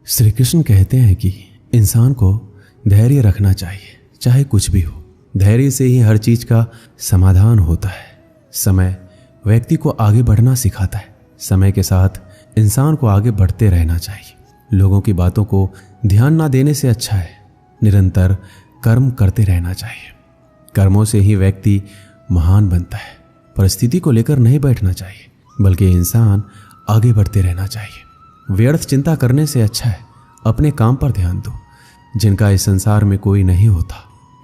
श्री कृष्ण कहते हैं कि इंसान को धैर्य रखना चाहिए, चाहे कुछ भी हो। धैर्य से ही हर चीज का समाधान होता है। समय व्यक्ति को आगे बढ़ना सिखाता है। समय के साथ इंसान को आगे बढ़ते रहना चाहिए। लोगों की बातों को ध्यान ना देने से अच्छा है निरंतर कर्म करते रहना चाहिए। कर्मों से ही व्यक्ति महान बनता है। परिस्थिति को लेकर नहीं बैठना चाहिए, बल्कि इंसान आगे बढ़ते रहना चाहिए। व्यर्थ चिंता करने से अच्छा है अपने काम पर ध्यान दो। जिनका इस संसार में कोई नहीं होता,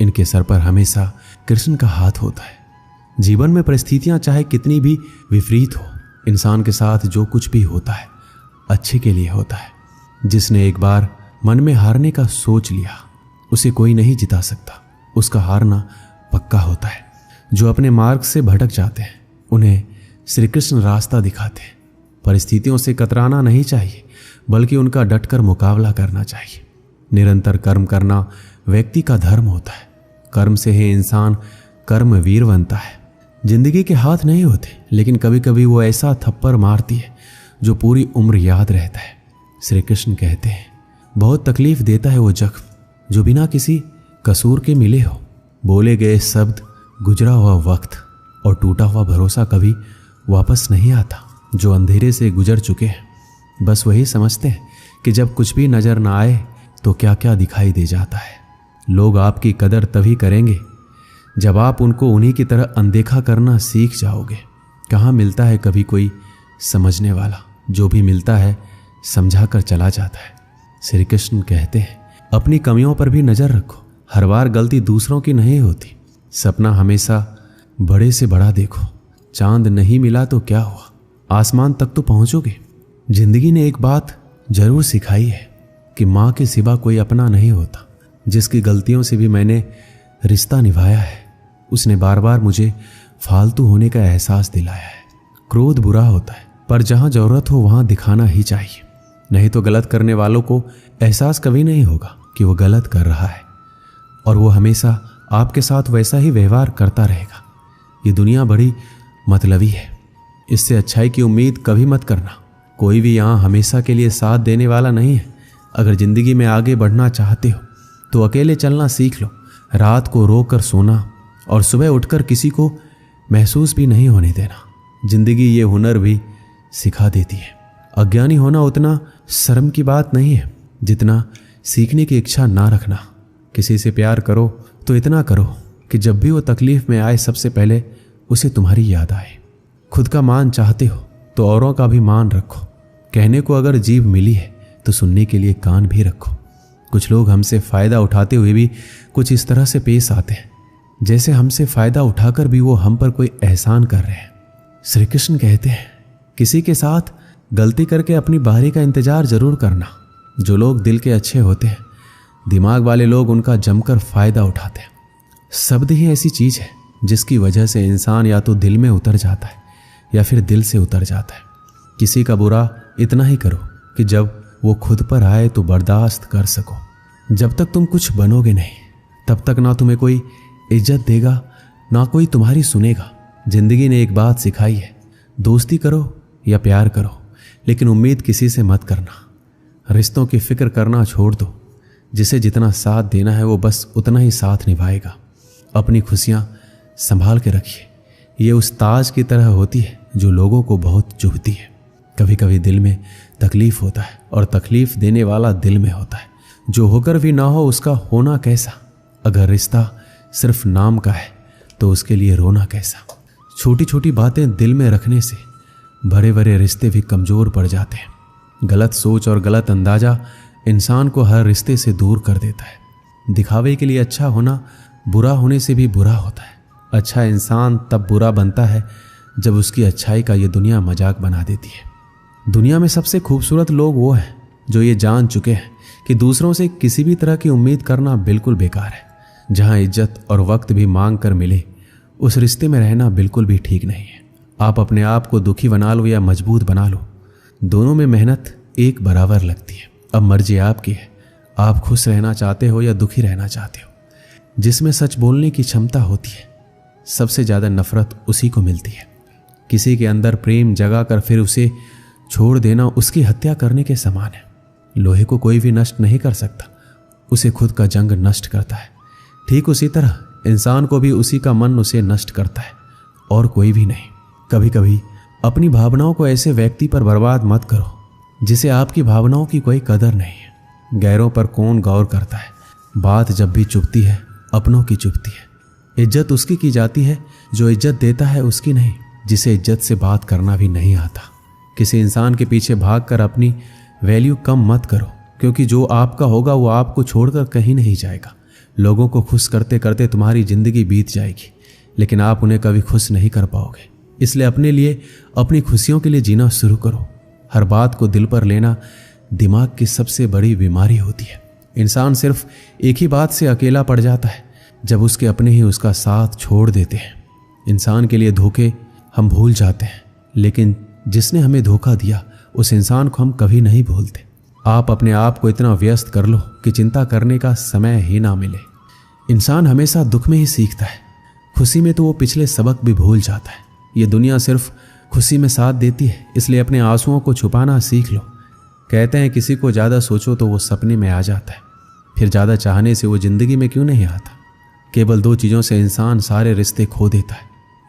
इनके सर पर हमेशा कृष्ण का हाथ होता है। जीवन में परिस्थितियां चाहे कितनी भी विपरीत हो, इंसान के साथ जो कुछ भी होता है अच्छे के लिए होता है। जिसने एक बार मन में हारने का सोच लिया, उसे कोई नहीं जिता सकता। उसका हारना पक्का होता है। जो अपने मार्ग से भटक जाते हैं, उन्हें श्री कृष्ण रास्ता दिखाते हैं। परिस्थितियों से कतराना नहीं चाहिए, बल्कि उनका डटकर मुकाबला करना चाहिए। निरंतर कर्म करना व्यक्ति का धर्म होता है। कर्म से ही इंसान कर्मवीर बनता है। जिंदगी के हाथ नहीं होते, लेकिन कभी कभी वो ऐसा थप्पड़ मारती है जो पूरी उम्र याद रहता है। श्री कृष्ण कहते हैं, बहुत तकलीफ देता है वो जख्म जो बिना किसी कसूर के मिले हो। बोले गए शब्द, गुजरा हुआ वक्त और टूटा हुआ भरोसा कभी वापस नहीं आता। जो अंधेरे से गुजर चुके हैं, बस वही समझते हैं कि जब कुछ भी नजर ना आए तो क्या क्या दिखाई दे जाता है। लोग आपकी कदर तभी करेंगे जब आप उनको उन्हीं की तरह अनदेखा करना सीख जाओगे। कहाँ मिलता है कभी कोई समझने वाला, जो भी मिलता है समझा कर चला जाता है। श्री कृष्ण कहते हैं, अपनी कमियों पर भी नजर रखो। हर बार गलती दूसरों की नहीं होती। सपना हमेशा बड़े से बड़ा देखो। चांद नहीं मिला तो क्या हुआ, आसमान तक तो पहुंचोगे। जिंदगी ने एक बात जरूर सिखाई है कि माँ के सिवा कोई अपना नहीं होता। जिसकी गलतियों से भी मैंने रिश्ता निभाया है, उसने बार बार मुझे फालतू होने का एहसास दिलाया है। क्रोध बुरा होता है, पर जहां जरूरत हो वहां दिखाना ही चाहिए। नहीं तो गलत करने वालों को एहसास कभी नहीं होगा कि वो गलत कर रहा है, और वो हमेशा आपके साथ वैसा ही व्यवहार करता रहेगा। ये दुनिया बड़ी मतलबी है। इससे अच्छाई की उम्मीद कभी मत करना। कोई भी यहाँ हमेशा के लिए साथ देने वाला नहीं है। अगर जिंदगी में आगे बढ़ना चाहते हो तो अकेले चलना सीख लो। रात को रो कर सोना और सुबह उठकर किसी को महसूस भी नहीं होने देना। जिंदगी ये हुनर भी सिखा देती है। अज्ञानी होना उतना शर्म की बात नहीं है जितना सीखने की इच्छा ना रखना। किसी से प्यार करो तो इतना करो कि जब भी वो तकलीफ में आए, सबसे पहले उसे तुम्हारी याद आए। खुद का मान चाहते हो तो औरों का भी मान रखो। कहने को अगर जीभ मिली है तो सुनने के लिए कान भी रखो। कुछ लोग हमसे फायदा उठाते हुए भी कुछ इस तरह से पेश आते हैं जैसे हमसे फायदा उठाकर भी वो हम पर कोई एहसान कर रहे हैं। श्री कृष्ण कहते हैं, किसी के साथ गलती करके अपनी बारी का इंतजार जरूर करना। जो लोग दिल के अच्छे होते हैं, दिमाग वाले लोग उनका जमकर फायदा उठाते हैं। शब्द ही ऐसी चीज है जिसकी वजह से इंसान या तो दिल में उतर जाता है या फिर दिल से उतर जाता है। किसी का बुरा इतना ही करो कि जब वो खुद पर आए तो बर्दाश्त कर सको। जब तक तुम कुछ बनोगे नहीं, तब तक ना तुम्हें कोई इज्जत देगा, ना कोई तुम्हारी सुनेगा। जिंदगी ने एक बात सिखाई है, दोस्ती करो या प्यार करो, लेकिन उम्मीद किसी से मत करना। रिश्तों की फिक्र करना छोड़ दो। जिसे जितना साथ देना है वो बस उतना ही साथ निभाएगा। अपनी खुशियां संभाल के रखिए। ये उस ताज की तरह होती है जो लोगों को बहुत चुभती है। कभी कभी दिल में तकलीफ होता है और तकलीफ देने वाला दिल में होता है। जो होकर भी ना हो उसका होना कैसा। अगर रिश्ता सिर्फ नाम का है तो उसके लिए रोना कैसा। छोटी छोटी बातें दिल में रखने से बड़े बड़े रिश्ते भी कमजोर पड़ जाते हैं। गलत सोच और गलत अंदाजा इंसान को हर रिश्ते से दूर कर देता है। दिखावे के लिए अच्छा होना बुरा होने से भी बुरा होता है। अच्छा इंसान तब बुरा बनता है जब उसकी अच्छाई का ये दुनिया मजाक बना देती है। दुनिया में सबसे खूबसूरत लोग वो हैं जो ये जान चुके हैं कि दूसरों से किसी भी तरह की उम्मीद करना बिल्कुल बेकार है। जहां इज्जत और वक्त भी मांग कर मिले, उस रिश्ते में रहना बिल्कुल भी ठीक नहीं है। आप अपने आप को दुखी बना लो या मजबूत बना लो, दोनों में मेहनत एक बराबर लगती है। अब मर्जी आपकी है, आप खुश रहना चाहते हो या दुखी रहना चाहते हो। जिसमें सच बोलने की क्षमता होती है, सबसे ज्यादा नफरत उसी को मिलती है। किसी के अंदर प्रेम जगा कर फिर उसे छोड़ देना उसकी हत्या करने के समान है। लोहे को कोई भी नष्ट नहीं कर सकता, उसे खुद का जंग नष्ट करता है। ठीक उसी तरह इंसान को भी उसी का मन उसे नष्ट करता है और कोई भी नहीं। कभी कभी अपनी भावनाओं को ऐसे व्यक्ति पर बर्बाद मत करो जिसे आपकी भावनाओं की कोई कदर नहीं है। गैरों पर कौन गौर करता है, बात जब भी चुभती है अपनों की चुभती है। इज्जत उसकी की जाती है जो इज्जत देता है, उसकी नहीं जिसे इज्जत से बात करना भी नहीं आता। किसी इंसान के पीछे भागकर अपनी वैल्यू कम मत करो, क्योंकि जो आपका होगा वो आपको छोड़कर कहीं नहीं जाएगा। लोगों को खुश करते करते तुम्हारी जिंदगी बीत जाएगी, लेकिन आप उन्हें कभी खुश नहीं कर पाओगे। इसलिए अपने लिए, अपनी खुशियों के लिए जीना शुरू करो। हर बात को दिल पर लेना दिमाग की सबसे बड़ी बीमारी होती है। इंसान सिर्फ एक ही बात से अकेला पड़ जाता है, जब उसके अपने ही उसका साथ छोड़ देते हैं। इंसान के लिए धोखे हम भूल जाते हैं, लेकिन जिसने हमें धोखा दिया उस इंसान को हम कभी नहीं भूलते। आप अपने आप को इतना व्यस्त कर लो कि चिंता करने का समय ही ना मिले। इंसान हमेशा दुख में ही सीखता है, खुशी में तो वो पिछले सबक भी भूल जाता है। ये दुनिया सिर्फ खुशी में साथ देती है, इसलिए अपने आंसुओं को छुपाना सीख लो। कहते हैं किसी को ज़्यादा सोचो तो वो सपने में आ जाता है, फिर ज़्यादा चाहने से वो ज़िंदगी में क्यों नहीं आता। केवल दो चीज़ों से इंसान सारे रिश्ते खो देता है,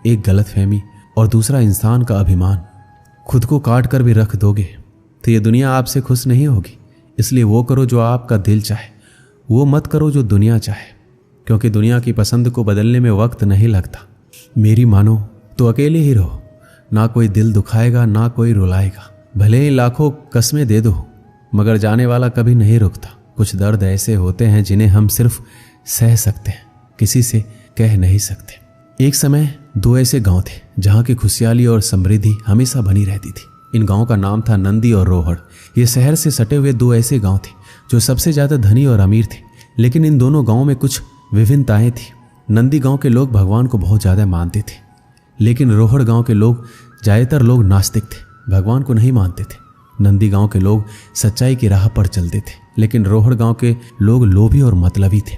एक गलतफहमी और दूसरा इंसान का अभिमान। खुद को काट कर भी रख दोगे तो ये दुनिया आपसे खुश नहीं होगी। इसलिए वो करो जो आपका दिल चाहे, वो मत करो जो दुनिया चाहे, क्योंकि दुनिया की पसंद को बदलने में वक्त नहीं लगता। मेरी मानो तो अकेले ही रहो, ना कोई दिल दुखाएगा ना कोई रुलाएगा। भले ही लाखों कस्में दे दो, मगर जाने वाला कभी नहीं रुकता। कुछ दर्द ऐसे होते हैं जिन्हें हम सिर्फ सह सकते हैं, किसी से कह नहीं सकते। एक समय दो ऐसे गांव थे जहां की खुशहाली और समृद्धि हमेशा बनी रहती थी। इन गांवों का नाम था नंदी और रोहड़। ये शहर से सटे हुए दो ऐसे गांव थे जो सबसे ज्यादा धनी और अमीर थे, लेकिन इन दोनों गांवों में कुछ विभिन्नताएं थी। नंदी गांव के लोग भगवान को बहुत ज्यादा मानते थे, लेकिन रोहड़ गांव के लोग, ज्यादातर लोग नास्तिक थे, भगवान को नहीं मानते थे। नंदी गांव के लोग सच्चाई की राह पर चलते थे, लेकिन रोहड़ गांव के लोग लोभी और मतलबी थे।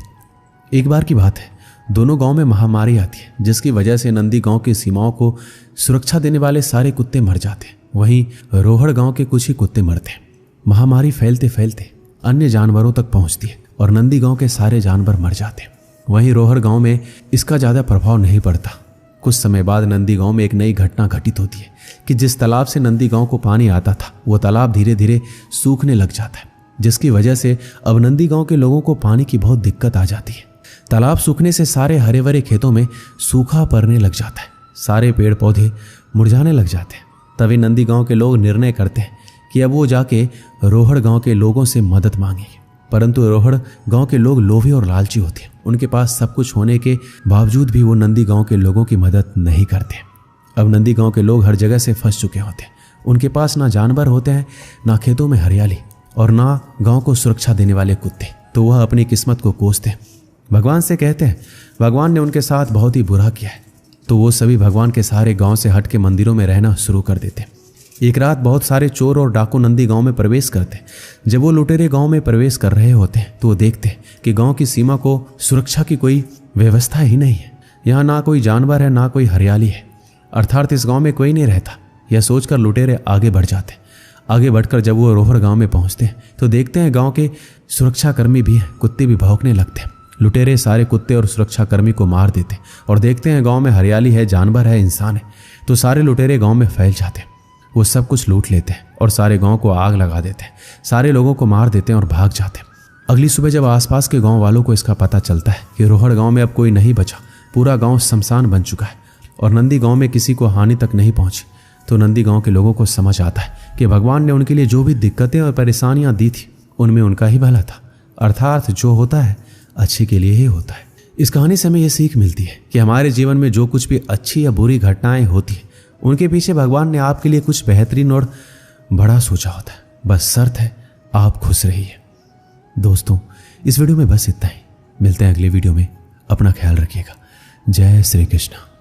एक बार की बात है, दोनों गांव में महामारी आती है, जिसकी वजह से नंदी गांव की सीमाओं को सुरक्षा देने वाले सारे कुत्ते मर जाते हैं, वहीं रोहड़ गांव के कुछ ही कुत्ते मरते हैं। महामारी फैलते फैलते अन्य जानवरों तक पहुंचती है और नंदी गांव के सारे जानवर मर जाते हैं। वहीं रोहड़ गांव में इसका ज्यादा प्रभाव नहीं पड़ता। कुछ समय बाद नंदी गांव में एक नई घटना घटित होती है कि जिस तालाब से नंदी गांव को पानी आता था, वो तालाब धीरे धीरे सूखने लग जाता है, जिसकी वजह से अब नंदी गांव के लोगों को पानी की बहुत दिक्कत आ जाती है। तालाब सूखने से सारे हरे भरे खेतों में सूखा पड़ने लग जाता है, सारे पेड़ पौधे मुरझाने लग जाते हैं। तभी नंदी गांव के लोग निर्णय करते हैं कि अब वो जाके रोहड़ गांव के लोगों से मदद मांगेंगे। परंतु रोहड़ गांव के लोग लोभी और लालची होते हैं। उनके पास सब कुछ होने के बावजूद भी वो नंदी गांव के लोगों की मदद नहीं करते। अब नंदी गांव के लोग हर जगह से फंस चुके होते हैं। उनके पास ना जानवर होते हैं, ना खेतों में हरियाली, और ना गांव को सुरक्षा देने वाले कुत्ते। तो वह अपनी किस्मत को कोसते हैं, भगवान से कहते हैं भगवान ने उनके साथ बहुत ही बुरा किया है। तो वो सभी भगवान के सहारे गांव से हट के मंदिरों में रहना शुरू कर देते हैं। एक रात बहुत सारे चोर और डाकू नंदी गांव में प्रवेश करते हैं। जब वो लुटेरे गांव में प्रवेश कर रहे होते हैं तो वो देखते हैं कि गांव की सीमा को सुरक्षा की कोई व्यवस्था ही नहीं है। यहाँ ना कोई जानवर है, ना कोई हरियाली है, अर्थात इस गांव में कोई नहीं रहता। यह सोचकर लुटेरे आगे बढ़ जाते हैं। आगे बढ़कर जब वो रोहड़ गांव में पहुंचते हैं तो देखते हैं गांव के सुरक्षाकर्मी भी हैं, कुत्ते भी भौंकने लगते हैं। लुटेरे सारे कुत्ते और सुरक्षाकर्मी को मार देते और देखते हैं गांव में हरियाली है, जानवर है, इंसान है। तो सारे लुटेरे गांव में फैल जाते हैं। वो सब कुछ लूट लेते हैं और सारे गांव को आग लगा देते हैं, सारे लोगों को मार देते हैं और भाग जाते हैं। अगली सुबह जब आसपास के गांव वालों को इसका पता चलता है कि रोहड़ गांव में अब कोई नहीं बचा, पूरा गांव शमशान बन चुका है और नंदी गांव में किसी को हानि तक नहीं पहुंची, तो नंदी गांव के लोगों को समझ आता है कि भगवान ने उनके लिए जो भी दिक्कतें और परेशानियां दी थी उनमें उनका ही भला था। अर्थात जो होता है अच्छे के लिए ही होता है। इस कहानी से हमें यह सीख मिलती है कि हमारे जीवन में जो कुछ भी अच्छी या बुरी घटनाएं होती है उनके पीछे भगवान ने आपके लिए कुछ बेहतरीन और बड़ा सोचा होता है। बस शर्त है आप खुश रहिए। दोस्तों, इस वीडियो में बस इतना ही। मिलते हैं अगले वीडियो में। अपना ख्याल रखिएगा। जय श्री कृष्ण।